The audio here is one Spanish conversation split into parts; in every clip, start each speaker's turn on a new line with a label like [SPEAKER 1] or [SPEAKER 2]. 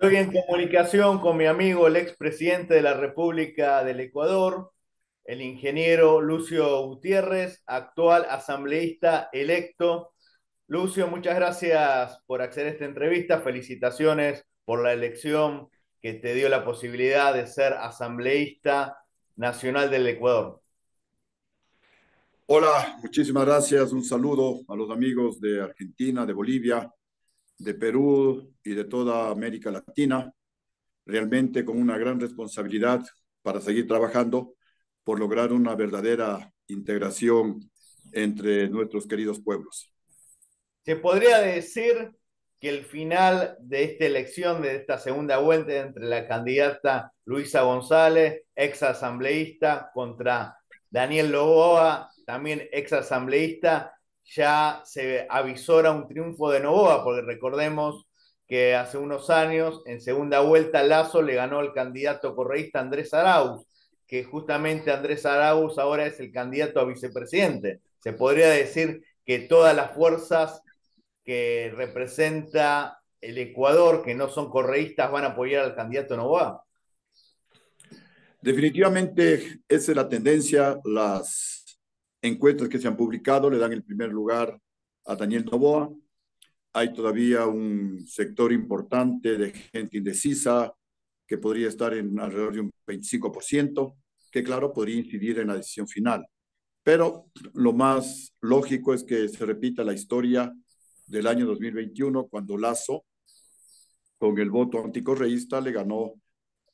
[SPEAKER 1] Estoy en comunicación con mi amigo, el expresidente de la República del Ecuador, el ingeniero Lucio Gutiérrez, actual asambleísta electo. Lucio, muchas gracias por acceder a esta entrevista. Felicitaciones por la elección que te dio la posibilidad de ser asambleísta nacional del Ecuador.
[SPEAKER 2] Hola, muchísimas gracias. Un saludo a los amigos de Argentina, de Bolivia, de Perú y de toda América Latina. Realmente con una gran responsabilidad para seguir trabajando por lograr una verdadera integración entre nuestros queridos pueblos.
[SPEAKER 1] Se podría decir que el final de esta elección, de esta segunda vuelta entre la candidata Luisa González, ex asambleísta, contra Daniel Noboa, también ex asambleísta, ya se avisora un triunfo de Noboa, porque recordemos que hace unos años, en segunda vuelta, Lasso le ganó al candidato correísta Andrés Arauz, que justamente Andrés Arauz ahora es el candidato a vicepresidente. Se podría decir que todas las fuerzas que representa el Ecuador, que no son correístas, van a apoyar al candidato Novoa?
[SPEAKER 2] Definitivamente esa es la tendencia. Las encuestas que se han publicado le dan el primer lugar a Daniel Noboa. Hay todavía un sector importante de gente indecisa que podría estar en alrededor de un 25%, que claro, podría incidir en la decisión final. Pero lo más lógico es que se repita la historia del año 2021, cuando Lasso, con el voto anticorreísta, le ganó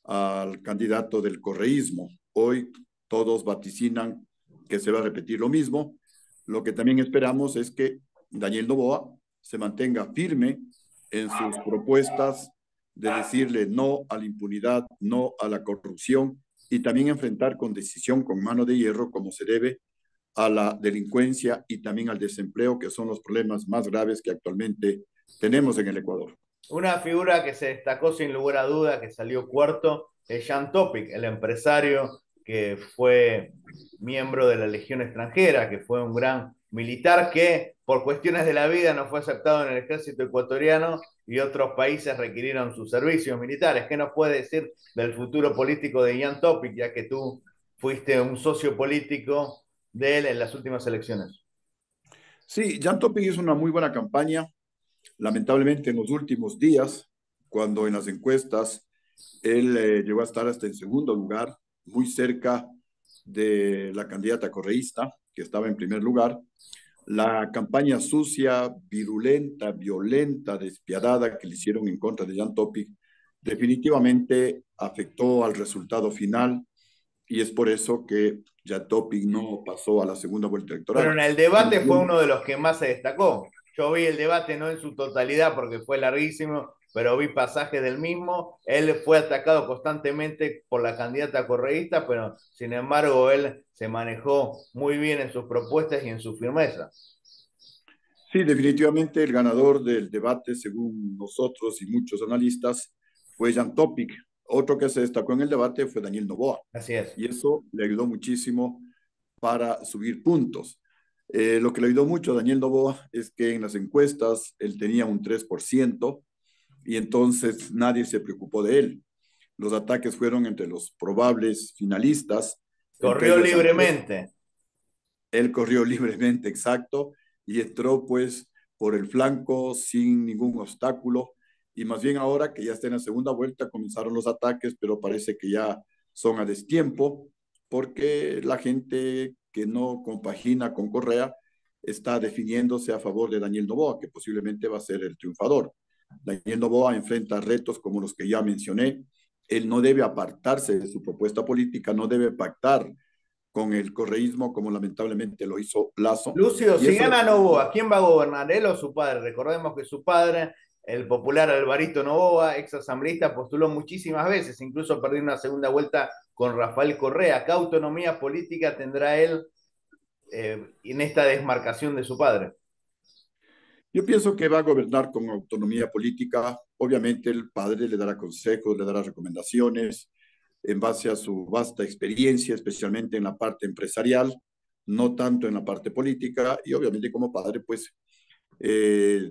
[SPEAKER 2] al candidato del correísmo. Hoy todos vaticinan que se va a repetir lo mismo. Lo que también esperamos es que Daniel Noboa se mantenga firme en sus propuestas de decirle no a la impunidad, no a la corrupción y también enfrentar con decisión, con mano de hierro, como se debe, a la delincuencia y también al desempleo, que son los problemas más graves que actualmente tenemos en el Ecuador.
[SPEAKER 1] Una figura que se destacó sin lugar a duda, que salió cuarto, es Jan Topic, el empresario que fue miembro de la Legión extranjera, que fue un gran militar que por cuestiones de la vida no fue aceptado en el ejército ecuatoriano y otros países requirieron sus servicios militares. ¿Qué nos puede decir del futuro político de Jan Topic, ya que tú fuiste un socio político de él en las últimas elecciones?
[SPEAKER 2] Sí, Jan Topic hizo una muy buena campaña. Lamentablemente en los últimos días, cuando en las encuestas él llegó a estar hasta en segundo lugar, muy cerca de la candidata correísta, que estaba en primer lugar, la campaña sucia, virulenta, violenta, despiadada que le hicieron en contra de Jan Topic, definitivamente afectó al resultado final y es por eso que Jan Topic no pasó a la segunda vuelta
[SPEAKER 1] Pero
[SPEAKER 2] electoral.
[SPEAKER 1] en el
[SPEAKER 2] Se
[SPEAKER 1] debate fue
[SPEAKER 2] entiende.
[SPEAKER 1] uno de los que más se destacó. Yo vi el debate no en su totalidad porque fue larguísimo, pero vi pasajes del mismo. Él fue atacado constantemente por la candidata correísta, pero sin embargo él se manejó muy bien en sus propuestas y en su firmeza.
[SPEAKER 2] Sí, definitivamente el ganador del debate, según nosotros y muchos analistas, fue Jan Topic. Otro que se destacó en el debate fue Daniel Noboa.
[SPEAKER 1] Así es.
[SPEAKER 2] Y eso le ayudó muchísimo para subir puntos. Lo que le ayudó mucho a Daniel Noboa es que en las encuestas él tenía un 3% y entonces nadie se preocupó de él. Los ataques fueron entre los probables finalistas, entre
[SPEAKER 1] Corrió
[SPEAKER 2] ellos Jean Pierre.
[SPEAKER 1] libremente.
[SPEAKER 2] Él corrió libremente, exacto, y entró pues por el flanco sin ningún obstáculo. Y más bien ahora que ya está en la segunda vuelta comenzaron los ataques, pero parece que ya son a destiempo, porque la gente que no compagina con Correa está definiéndose a favor de Daniel Noboa, que posiblemente va a ser el triunfador. Daniel Noboa enfrenta retos como los que ya mencioné. Él no debe apartarse de su propuesta política, no debe pactar con el correísmo, como lamentablemente lo hizo Lazo.
[SPEAKER 1] Lucio,
[SPEAKER 2] Y
[SPEAKER 1] si
[SPEAKER 2] eso le
[SPEAKER 1] gana
[SPEAKER 2] permite.
[SPEAKER 1] Novoa, ¿quién va a gobernar? ¿Él o su padre? Recordemos que su padre, el popular Alvarito Novoa, ex asambleísta, postuló muchísimas veces, incluso perdió una segunda vuelta con Rafael Correa. ¿Qué autonomía política tendrá él en esta desmarcación de su padre?
[SPEAKER 2] Yo pienso que va a gobernar con autonomía política. Obviamente el padre le dará consejos, le dará recomendaciones en base a su vasta experiencia, especialmente en la parte empresarial, no tanto en la parte política. Y obviamente como padre, pues eh,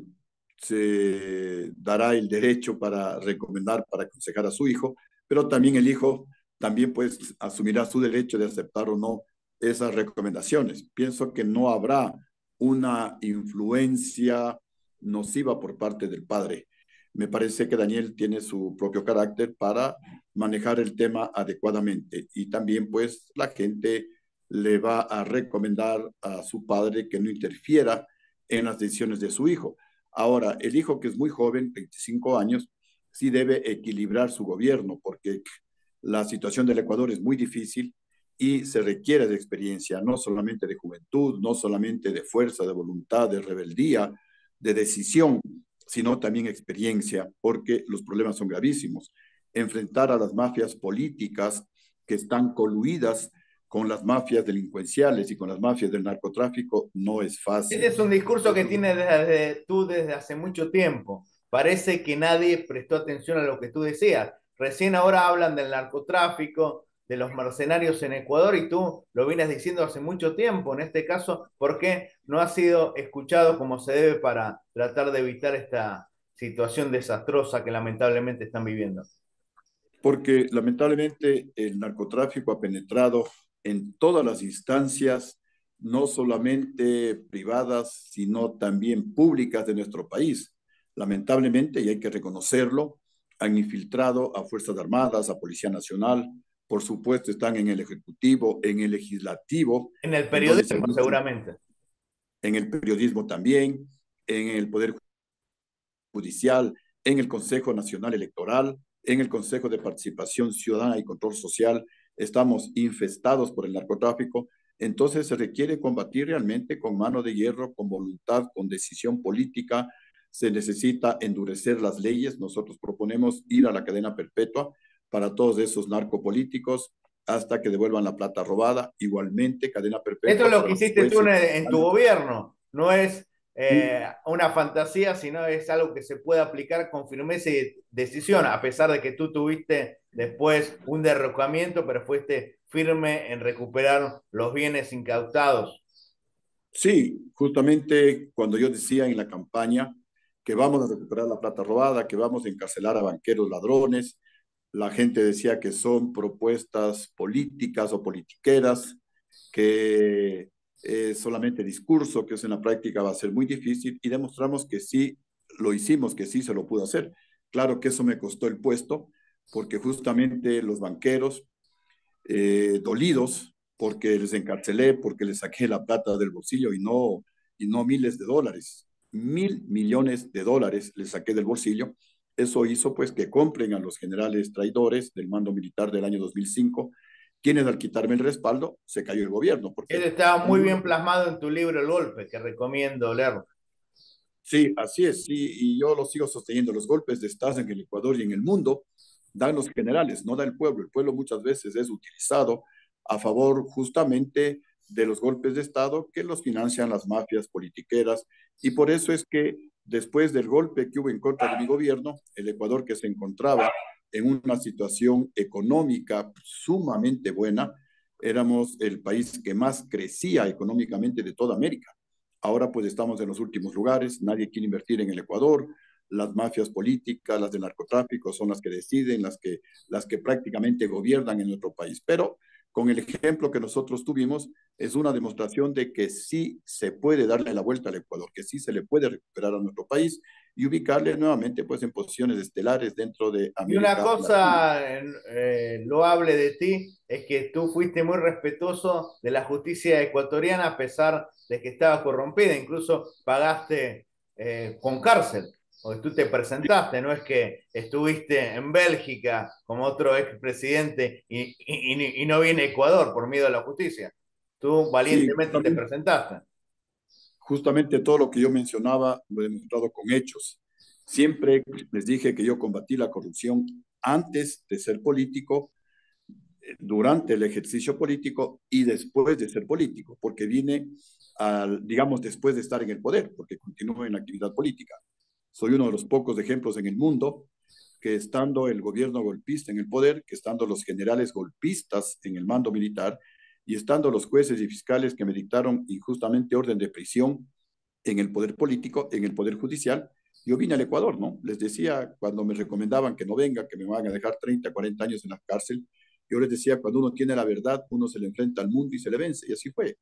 [SPEAKER 2] se dará el derecho para recomendar, para aconsejar a su hijo, pero también el hijo también pues asumirá su derecho de aceptar o no esas recomendaciones. Pienso que no habrá una influencia nociva por parte del padre. Me parece que Daniel tiene su propio carácter para manejar el tema adecuadamente y también pues la gente le va a recomendar a su padre que no interfiera en las decisiones de su hijo. Ahora, el hijo que es muy joven, 25 años, sí debe equilibrar su gobierno porque la situación del Ecuador es muy difícil y se requiere de experiencia, no solamente de juventud, no solamente de fuerza, de voluntad, de rebeldía, de decisión, sino también experiencia, porque los problemas son gravísimos. Enfrentar a las mafias políticas que están coluidas con las mafias delincuenciales y con las mafias del narcotráfico no es
[SPEAKER 1] Ese
[SPEAKER 2] fácil.
[SPEAKER 1] es un discurso que tienes tú desde hace mucho tiempo. Parece que nadie prestó atención a lo que tú decías. Recién ahora hablan del narcotráfico, de los mercenarios en Ecuador y tú lo vienes diciendo hace mucho tiempo. En este caso, ¿por qué no ha sido escuchado como se debe para tratar de evitar esta situación desastrosa que lamentablemente están viviendo?
[SPEAKER 2] Porque lamentablemente el narcotráfico ha penetrado en todas las instancias, no solamente privadas, sino también públicas de nuestro país. Lamentablemente, y hay que reconocerlo, han infiltrado a Fuerzas Armadas, a Policía Nacional, por supuesto están en el Ejecutivo, en el Legislativo,
[SPEAKER 1] En el
[SPEAKER 2] en donde se
[SPEAKER 1] periodismo,
[SPEAKER 2] manejan,
[SPEAKER 1] seguramente.
[SPEAKER 2] en el periodismo también, en el Poder Judicial, en el Consejo Nacional Electoral, en el Consejo de Participación Ciudadana y Control Social. Estamos infestados por el narcotráfico. Entonces se requiere combatir realmente con mano de hierro, con voluntad, con decisión política. Se necesita endurecer las leyes. Nosotros proponemos ir a la cadena perpetua para todos esos narcopolíticos hasta que devuelvan la plata robada. Igualmente, cadena
[SPEAKER 1] Esto es
[SPEAKER 2] perpetua
[SPEAKER 1] lo
[SPEAKER 2] para
[SPEAKER 1] que
[SPEAKER 2] los
[SPEAKER 1] hiciste tú
[SPEAKER 2] jueces.
[SPEAKER 1] en tu gobierno, no es
[SPEAKER 2] Sí,
[SPEAKER 1] una fantasía, sino es algo que se puede aplicar con firmeza y decisión, a pesar de que tú tuviste después un derrocamiento, pero fuiste firme en recuperar los bienes incautados.
[SPEAKER 2] sí, justamente cuando yo decía en la campaña que vamos a recuperar la plata robada, que vamos a encarcelar a banqueros ladrones, la gente decía que son propuestas políticas o politiqueras, que es solamente discurso, que eso en la práctica va a ser muy difícil y demostramos que sí lo hicimos, que sí se lo pudo hacer. Claro que eso me costó el puesto, porque justamente los banqueros dolidos porque les encarcelé, porque les saqué la plata del bolsillo y no miles de dólares. 1.000 millones de dólares les saqué del bolsillo. Eso hizo pues que compren a los generales traidores del mando militar del año 2005, quienes al quitarme el respaldo se cayó el gobierno,
[SPEAKER 1] Eso
[SPEAKER 2] porque
[SPEAKER 1] estaba muy
[SPEAKER 2] ninguno.
[SPEAKER 1] bien plasmado en tu libro El Golpe, que recomiendo leerlo.
[SPEAKER 2] Sí, así es, sí, y yo lo sigo sosteniendo. Los golpes de Estado en el Ecuador y en el mundo dan los generales, no da el pueblo. El pueblo muchas veces es utilizado a favor justamente de los golpes de Estado que los financian las mafias politiqueras. Y por eso es que después del golpe que hubo en contra de mi gobierno, el Ecuador que se encontraba en una situación económica sumamente buena, éramos el país que más crecía económicamente de toda América. Ahora pues estamos en los últimos lugares, nadie quiere invertir en el Ecuador, las mafias políticas, las del narcotráfico son las que deciden, las que prácticamente gobiernan en nuestro país. Pero con el ejemplo que nosotros tuvimos, es una demostración de que sí se puede darle la vuelta al Ecuador, que sí se le puede recuperar a nuestro país y ubicarle nuevamente pues en posiciones estelares dentro de
[SPEAKER 1] Y una
[SPEAKER 2] América Latina.
[SPEAKER 1] cosa loable de ti es que tú fuiste muy respetuoso de la justicia ecuatoriana a pesar de que estaba corrompida, incluso pagaste con cárcel, porque tú te presentaste, no es que estuviste en Bélgica como otro expresidente y no viene a Ecuador por miedo a la justicia. Tú
[SPEAKER 2] Sí,
[SPEAKER 1] valientemente te presentaste.
[SPEAKER 2] justamente todo lo que yo mencionaba lo he demostrado con hechos. Siempre les dije que yo combatí la corrupción antes de ser político, durante el ejercicio político y después de ser político, porque vine, digamos, después de estar en el poder, porque continúo en la actividad política. Soy uno de los pocos ejemplos en el mundo que estando el gobierno golpista en el poder, que estando los generales golpistas en el mando militar y estando los jueces y fiscales que me dictaron injustamente orden de prisión en el poder político, en el poder judicial, yo vine al Ecuador, ¿no? Les decía cuando me recomendaban que no venga, que me van a dejar 30, 40 años en la cárcel, yo les decía, cuando uno tiene la verdad, uno se le enfrenta al mundo y se le vence, y así fue.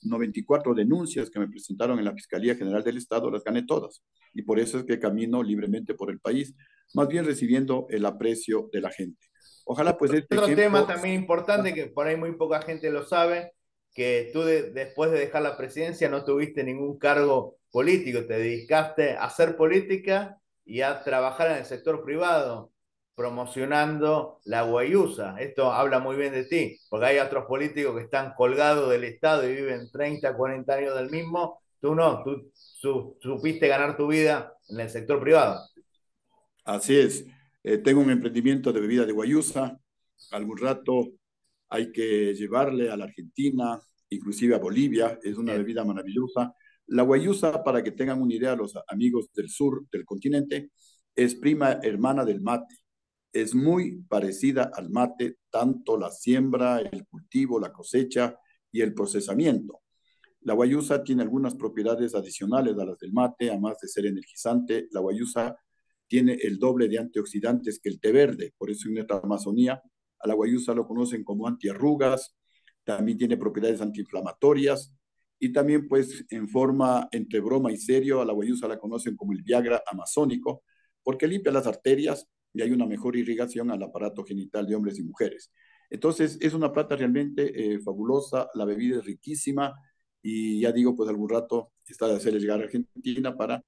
[SPEAKER 2] 94 denuncias que me presentaron en la Fiscalía General del Estado, las gané todas. Y por eso es que camino libremente por el país, más bien recibiendo el aprecio de la gente. Ojalá pues este
[SPEAKER 1] Otro tema
[SPEAKER 2] ejemplo...
[SPEAKER 1] también importante que por ahí muy poca gente lo sabe, que tú después de dejar la presidencia no tuviste ningún cargo político, te dedicaste a hacer política y a trabajar en el sector privado, promocionando la guayusa. Esto habla muy bien de ti, porque hay otros políticos que están colgados del Estado y viven 30, 40 años del mismo. Tú no, tú supiste ganar tu vida en el sector privado.
[SPEAKER 2] Así es. Tengo un emprendimiento de bebida de guayusa. Algún rato hay que llevarle a la Argentina, inclusive a Bolivia. Es una
[SPEAKER 1] Bien.
[SPEAKER 2] bebida maravillosa. La guayusa, para que tengan una idea los amigos del sur del continente, es prima hermana del mate. Es muy parecida al mate, tanto la siembra, el cultivo, la cosecha y el procesamiento. La guayusa tiene algunas propiedades adicionales a las del mate, además de ser energizante. La guayusa tiene el doble de antioxidantes que el té verde, por eso en nuestra Amazonía a la guayusa lo conocen como antiarrugas, también tiene propiedades antiinflamatorias y también pues en forma entre broma y serio a la guayusa la conocen como el Viagra amazónico porque limpia las arterias y hay una mejor irrigación al aparato genital de hombres y mujeres. Entonces es una planta realmente fabulosa, la bebida es riquísima, y ya digo, pues algún rato está de hacerle llegar a Argentina para,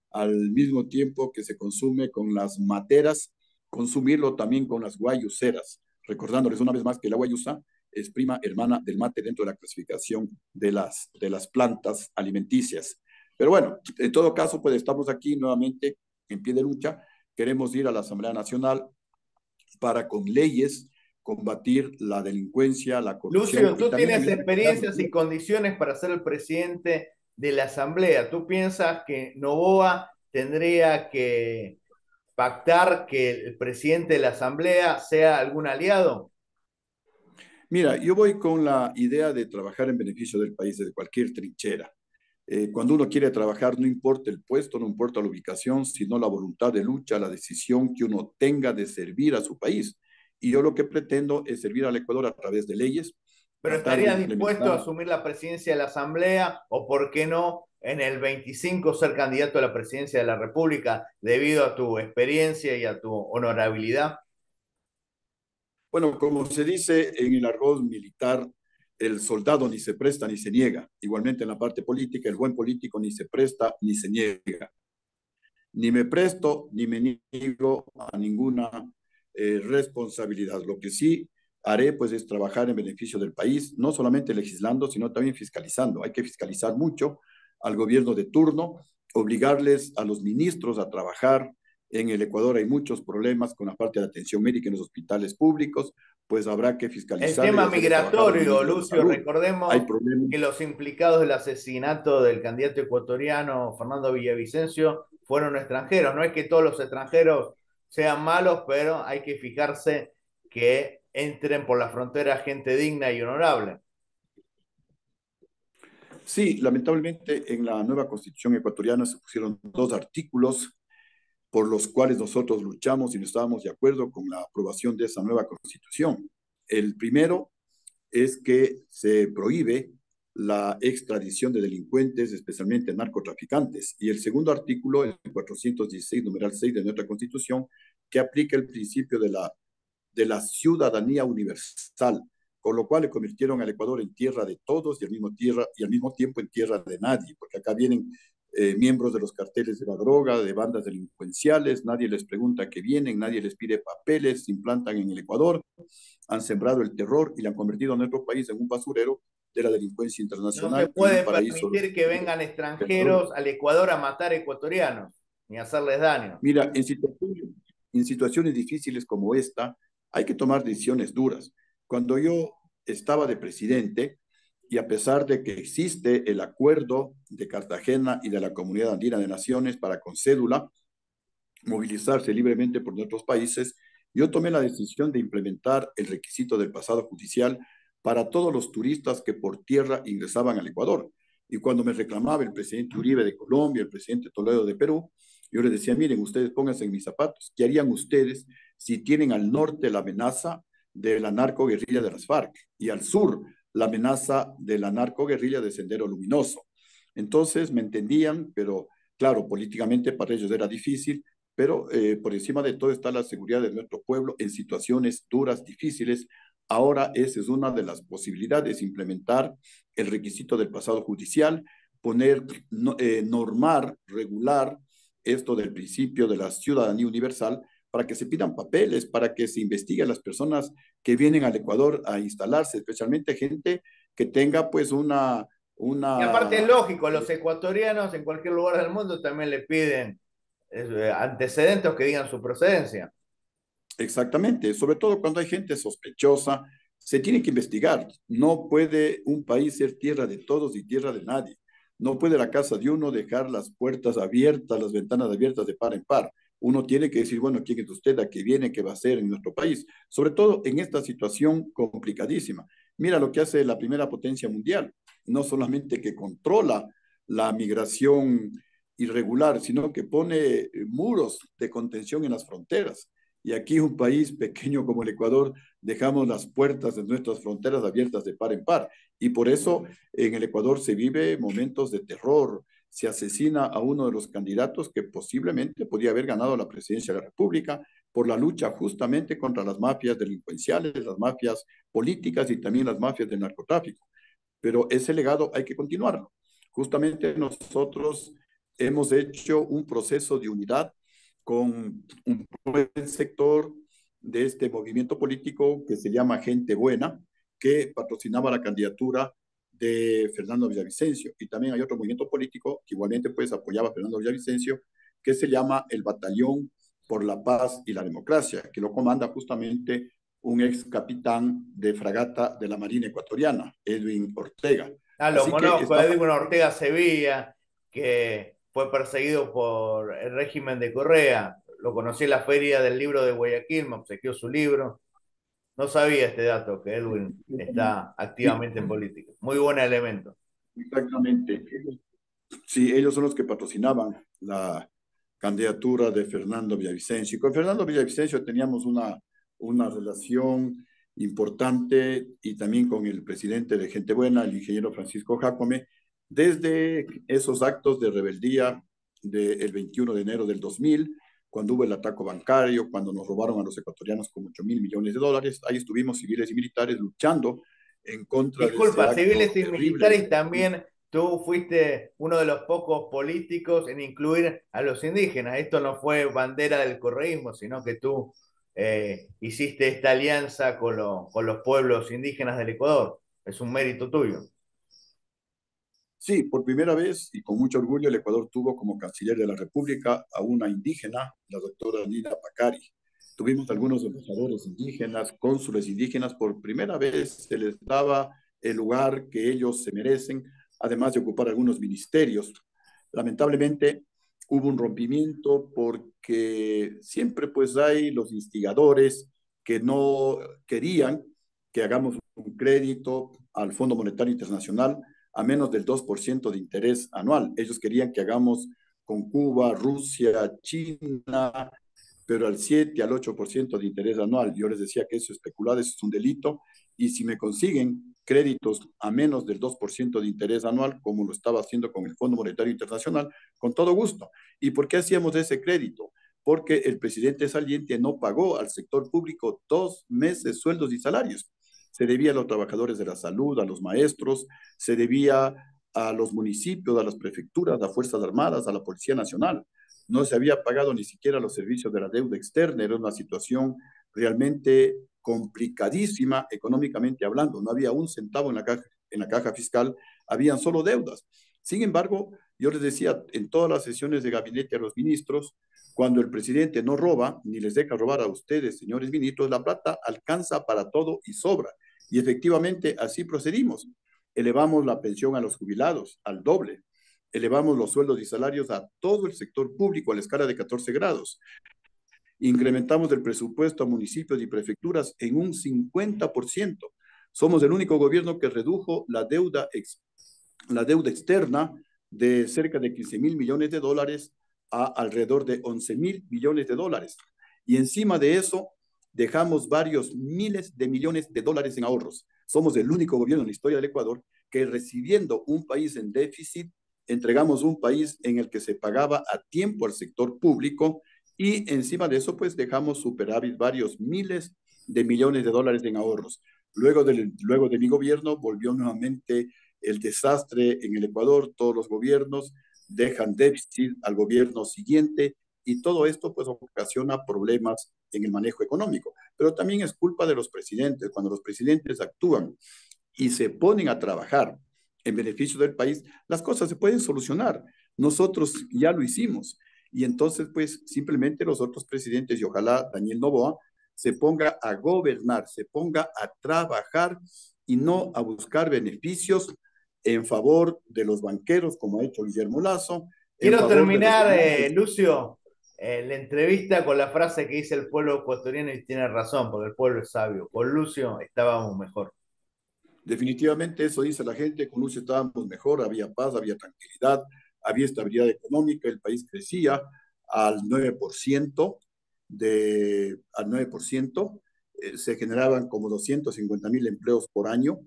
[SPEAKER 2] al mismo tiempo que se consume con las materas, consumirlo también con las guayuseras, recordándoles una vez más que la guayusa es prima hermana del mate dentro de la clasificación de las plantas alimenticias. Pero bueno, en todo caso, pues estamos aquí nuevamente en pie de lucha. Queremos ir a la Asamblea Nacional para con leyes combatir la delincuencia, la corrupción
[SPEAKER 1] Lucio,
[SPEAKER 2] y
[SPEAKER 1] tú
[SPEAKER 2] también
[SPEAKER 1] tienes
[SPEAKER 2] ayudar a cuidar los
[SPEAKER 1] experiencias y
[SPEAKER 2] bosques.
[SPEAKER 1] condiciones para ser el presidente de la Asamblea. ¿Tú piensas que Noboa tendría que pactar que el presidente de la Asamblea sea algún aliado?
[SPEAKER 2] Mira, yo voy con la idea de trabajar en beneficio del país desde cualquier trinchera. Cuando uno quiere trabajar, no importa el puesto, no importa la ubicación, sino la voluntad de lucha, la decisión que uno tenga de servir a su país. Y yo lo que pretendo es servir al Ecuador a través de leyes,
[SPEAKER 1] ¿Pero
[SPEAKER 2] tratar de
[SPEAKER 1] estarías dispuesto a
[SPEAKER 2] implementar.
[SPEAKER 1] asumir la presidencia de la Asamblea o, por qué no, en el 25 ser candidato a la presidencia de la República debido a tu experiencia y a tu honorabilidad?
[SPEAKER 2] Bueno, como se dice en el argot militar, el soldado ni se presta ni se niega. Igualmente en la parte política, el buen político ni se presta ni se niega. Ni me presto ni me niego a ninguna responsabilidad. Lo que sí haré pues es trabajar en beneficio del país, no solamente legislando, sino también fiscalizando. Hay que fiscalizar mucho al gobierno de turno, obligarles a los ministros a trabajar. En el Ecuador hay muchos problemas con la parte de atención médica en los hospitales públicos, pues habrá que
[SPEAKER 1] El
[SPEAKER 2] fiscalizarle y
[SPEAKER 1] tema
[SPEAKER 2] hacerle trabajar a los
[SPEAKER 1] migratorio,
[SPEAKER 2] ministros de
[SPEAKER 1] Lucio,
[SPEAKER 2] salud. Hay
[SPEAKER 1] recordemos
[SPEAKER 2] problemas.
[SPEAKER 1] que los implicados del asesinato del candidato ecuatoriano Fernando Villavicencio fueron extranjeros. No es que todos los extranjeros sean malos, pero hay que fijarse que entren por la frontera gente digna y honorable.
[SPEAKER 2] Sí, lamentablemente en la nueva constitución ecuatoriana se pusieron dos artículos por los cuales nosotros luchamos y no estábamos de acuerdo con la aprobación de esa nueva constitución. El primero es que se prohíbe la extradición de delincuentes, especialmente narcotraficantes. Y el segundo artículo, el 416, numeral 6 de nuestra constitución, que aplica el principio de la ciudadanía universal, con lo cual le convirtieron al Ecuador en tierra de todos y al mismo tiempo en tierra de nadie, porque acá vienen miembros de los carteles de la droga, de bandas delincuenciales, nadie les pregunta qué vienen, nadie les pide papeles, se implantan en el Ecuador, han sembrado el terror y le han convertido a nuestro país en un basurero de la delincuencia
[SPEAKER 1] No se
[SPEAKER 2] internacional y en un
[SPEAKER 1] puede
[SPEAKER 2] paraíso
[SPEAKER 1] permitir que vengan
[SPEAKER 2] de la droga.
[SPEAKER 1] extranjeros al Ecuador a matar ecuatorianos ni a hacerles daño.
[SPEAKER 2] Mira, en situaciones difíciles como esta, hay que tomar decisiones duras. Cuando yo estaba de presidente, y a pesar de que existe el acuerdo de Cartagena y de la Comunidad Andina de Naciones para con cédula movilizarse libremente por nuestros países, yo tomé la decisión de implementar el requisito del pasado judicial para todos los turistas que por tierra ingresaban al Ecuador. Y cuando me reclamaba el presidente Uribe de Colombia, el presidente Toledo de Perú, yo les decía, miren, ustedes pónganse en mis zapatos. ¿Qué harían ustedes si tienen al norte la amenaza de la narcoguerrilla de las FARC y al sur la amenaza de la narcoguerrilla de Sendero Luminoso? Entonces me entendían, pero claro, políticamente para ellos era difícil, pero por encima de todo está la seguridad de nuestro pueblo en situaciones duras, difíciles. Ahora esa es una de las posibilidades, implementar el requisito del pasado judicial, poner, normar, regular esto del principio de la ciudadanía universal para que se pidan papeles, para que se investigue a las personas que vienen al Ecuador a instalarse, especialmente gente que tenga pues
[SPEAKER 1] Y aparte es
[SPEAKER 2] una
[SPEAKER 1] lógico, los ecuatorianos en cualquier lugar del mundo también le piden antecedentes que digan su procedencia.
[SPEAKER 2] exactamente, sobre todo cuando hay gente sospechosa, se tiene que investigar. No puede un país ser tierra de todos y tierra de nadie. No puede la casa de uno dejar las puertas abiertas, las ventanas abiertas de par en par. Uno tiene que decir, bueno, ¿quién es usted? ¿A qué viene? ¿Qué va a hacer en nuestro país? Sobre todo en esta situación complicadísima. Mira lo que hace la primera potencia mundial. No solamente que controla la migración irregular, sino que pone muros de contención en las fronteras. Y aquí un país pequeño como el Ecuador dejamos las puertas de nuestras fronteras abiertas de par en par. Y por eso en el Ecuador se vive momentos de terror. Se asesina a uno de los candidatos que posiblemente podía haber ganado la presidencia de la República por la lucha justamente contra las mafias delincuenciales, las mafias políticas y también las mafias del narcotráfico. Pero ese legado hay que continuarlo. Justamente nosotros hemos hecho un proceso de unidad con un buen sector de este movimiento político que se llama Gente Buena, que patrocinaba la candidatura de Fernando Villavicencio. Y también hay otro movimiento político que igualmente pues apoyaba a Fernando Villavicencio, que se llama el Batallón por la Paz y la Democracia, que lo comanda justamente un ex capitán de fragata de la Marina Ecuatoriana, Edwin Ortega.
[SPEAKER 1] Ah, lo
[SPEAKER 2] Así que
[SPEAKER 1] conozco,
[SPEAKER 2] estamos,
[SPEAKER 1] Edwin Ortega Sevilla, que fue perseguido por el régimen de Correa. Lo conocí en la feria del libro de Guayaquil, me obsequió su libro. No sabía este dato, que Edwin está
[SPEAKER 2] sí,
[SPEAKER 1] activamente en política. Muy buen elemento.
[SPEAKER 2] exactamente. Sí, ellos son los que patrocinaban la candidatura de Fernando Villavicencio. Y con Fernando Villavicencio teníamos una relación importante y también con el presidente de Gente Buena, el ingeniero Francisco Jácome, desde esos actos de rebeldía del 21 de enero del 2000, cuando hubo el ataque bancario, cuando nos robaron a los ecuatorianos con 8.000 millones de dólares. Ahí estuvimos civiles y militares luchando en contra de ese
[SPEAKER 1] Disculpa,
[SPEAKER 2] acto
[SPEAKER 1] civiles y
[SPEAKER 2] terrible de
[SPEAKER 1] militares también, tú fuiste uno de los pocos políticos en incluir a los indígenas. Esto no fue bandera del correísmo, sino que tú hiciste esta alianza con los pueblos indígenas del Ecuador. Es un mérito tuyo.
[SPEAKER 2] Sí, por primera vez y con mucho orgullo el Ecuador tuvo como canciller de la República a una indígena, la doctora Nina Pacari. Tuvimos algunos embajadores indígenas, cónsules indígenas, por primera vez se les daba el lugar que ellos se merecen, además de ocupar algunos ministerios. Lamentablemente hubo un rompimiento porque siempre pues hay los instigadores que no querían que hagamos un crédito al Fondo Monetario Internacional a menos del 2% de interés anual. Ellos querían que hagamos con Cuba, Rusia, China, pero al 7 al 8% de interés anual. Yo les decía que eso es especulado, eso es un delito, y si me consiguen créditos a menos del 2% de interés anual, como lo estaba haciendo con el Fondo Monetario Internacional, con todo gusto. ¿Y por qué hacíamos ese crédito? Porque el presidente saliente no pagó al sector público 2 meses sueldos y salarios. Se debía a los trabajadores de la salud, a los maestros, se debía a los municipios, a las prefecturas, a las Fuerzas Armadas, a la Policía Nacional. No se había pagado ni siquiera los servicios de la deuda externa, era una situación realmente complicadísima económicamente hablando. No había un centavo en la caja fiscal, habían solo deudas. Sin embargo, yo les decía en todas las sesiones de gabinete a los ministros, cuando el presidente no roba, ni les deja robar a ustedes, señores ministros, la plata alcanza para todo y sobra. Y efectivamente así procedimos. Elevamos la pensión a los jubilados al doble. Elevamos los sueldos y salarios a todo el sector público a la escala de 14 grados. Incrementamos el presupuesto a municipios y prefecturas en un 50%. Somos el único gobierno que redujo la deuda la deuda externa de cerca de 15.000 millones de dólares a alrededor de 11.000 millones de dólares. Y encima de eso, dejamos varios miles de millones de dólares en ahorros. Somos el único gobierno en la historia del Ecuador que, recibiendo un país en déficit, entregamos un país en el que se pagaba a tiempo al sector público, y encima de eso pues dejamos superávit varios miles de millones de dólares en ahorros. Luego de mi gobierno volvió nuevamente el desastre en el Ecuador. Todos los gobiernos dejan déficit al gobierno siguiente, y todo esto pues ocasiona problemas en el manejo económico. Pero también es culpa de los presidentes. Cuando los presidentes actúan y se ponen a trabajar en beneficio del país, las cosas se pueden solucionar. Nosotros ya lo hicimos. Y entonces, pues, simplemente los otros presidentes, y ojalá Daniel Noboa, se ponga a gobernar, se ponga a trabajar y no a buscar beneficios en favor de los banqueros, como ha hecho Guillermo Lazo, en
[SPEAKER 1] Quiero
[SPEAKER 2] favor de los
[SPEAKER 1] terminar,
[SPEAKER 2] demás.
[SPEAKER 1] Lucio, la entrevista con la frase que dice el pueblo ecuatoriano y tiene razón, porque el pueblo es sabio. Con Lucio estábamos mejor.
[SPEAKER 2] Definitivamente eso dice la gente. Con Lucio estábamos mejor, había paz, había tranquilidad, había estabilidad económica, el país crecía al 9%, al 9%, se generaban como 250.000 empleos por año.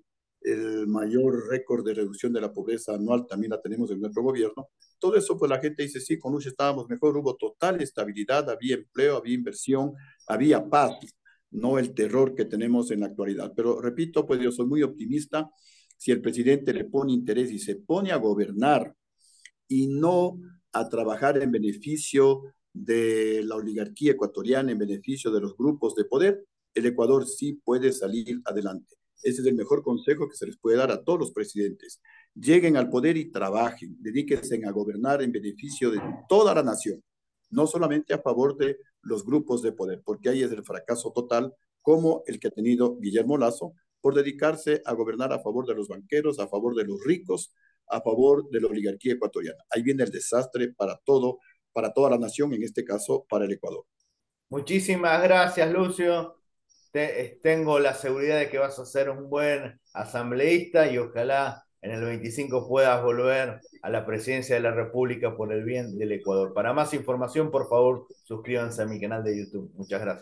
[SPEAKER 2] El mayor récord de reducción de la pobreza anual también la tenemos en nuestro gobierno. Todo eso, pues la gente dice, sí, con Lucio estábamos mejor, hubo total estabilidad, había empleo, había inversión, había paz, no el terror que tenemos en la actualidad. Pero repito, pues yo soy muy optimista. Si el presidente le pone interés y se pone a gobernar y no a trabajar en beneficio de la oligarquía ecuatoriana, en beneficio de los grupos de poder, el Ecuador sí puede salir adelante. Ese es el mejor consejo que se les puede dar a todos los presidentes. Lleguen al poder y trabajen, dedíquense a gobernar en beneficio de toda la nación, no solamente a favor de los grupos de poder, porque ahí es el fracaso total, como el que ha tenido Guillermo Lazo, por dedicarse a gobernar a favor de los banqueros, a favor de los ricos, a favor de la oligarquía ecuatoriana. Ahí viene el desastre para todo, para toda la nación, en este caso para el Ecuador.
[SPEAKER 1] Muchísimas gracias, Lucio. Tengo la seguridad de que vas a ser un buen asambleísta y ojalá en el 25 puedas volver a la presidencia de la República por el bien del Ecuador. Para más información, por favor, suscríbanse a mi canal de YouTube. Muchas gracias.